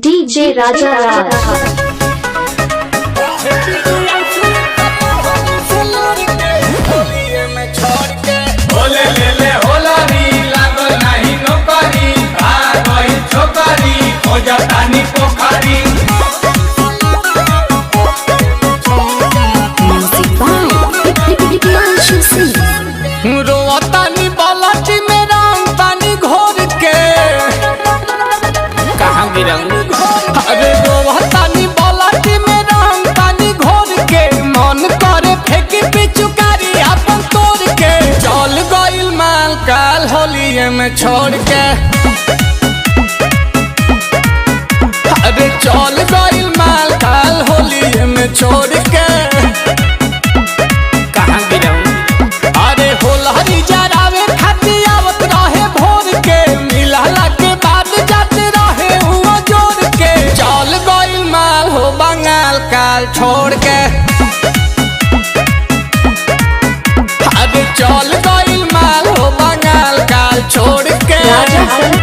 DJ राजा राज। बोले ले ले होला री लागल नहीं नौकरी आ गई छोकरी हो जातानी पोखरी। रोतानी बालाटी में रंग पानी घोर के कहाँ गिरंग अरे रोतानी बालाटी में रंग पानी घोर के मन करे फेंकी पिचुकारी अपन तोड़ के चल गइल माल काल होलिये में छोड़ के। अरे चल गइल माल काल होलिये में छोड़ के कहाँ गिरंग अरे होलहरी जरावे खाती आवत रहे भोर के मिलहला के बाद जाते रहे हुआ जोड़ के चल गइल माल हो बंगाल काल छोड़ के। अरे चल गइल माल हो बंगाल काल छोड़ के राजा सर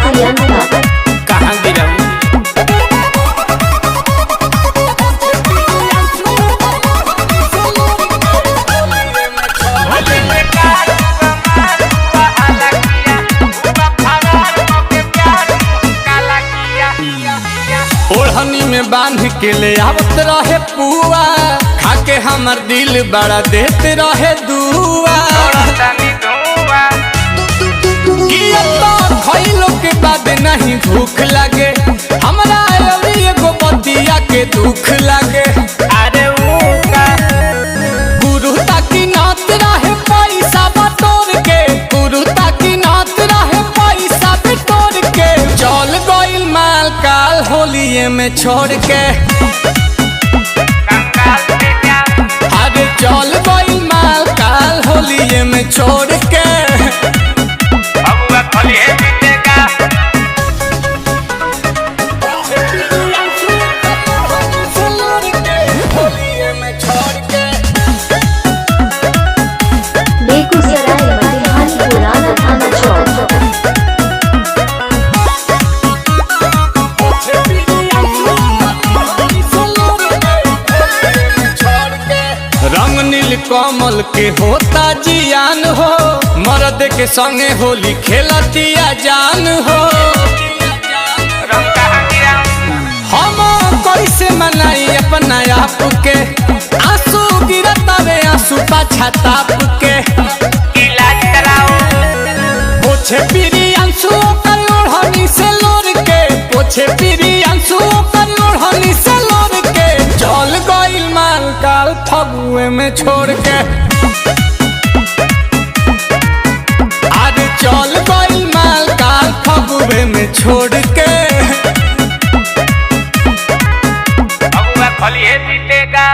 कहाँ गिरंग ओढ़नी में बांध के ले आवत रहे पुआ खाके हमर दिल बड़ा देते रहे दुआ। खइलो के बाद नहीं भूख लगे हमरा अभी एगो बतिया के दुख लगे। अरे गुरु ताकि नात रहे पैसा बटोर के गुरु ताकि नात रहे पैसा बटोर के चल गइल माल काल होलिये में छोड़ के। अरे चल गइल माल काल होलिये में छोड़ के बेगूसराय मटिहानी पुराना थाना चौक। रंग नील कमल के होता जियान हो मर्द के संगे होली खेलतिया जान हो। हम कैसे मनाई अपना आप के आंसू गिरता वे आंसू पाछा ताप के इलाज कराओ पोछे पीरी आंसू कर ओढ़नी से लोर के पोछे पीरी आंसू कर ओढ़नी से लोर के चल गइल माल काल फगुए में छोड़ के। आज चल गइल माल काल फगुए में छोड़ के फलिए जीतेगा।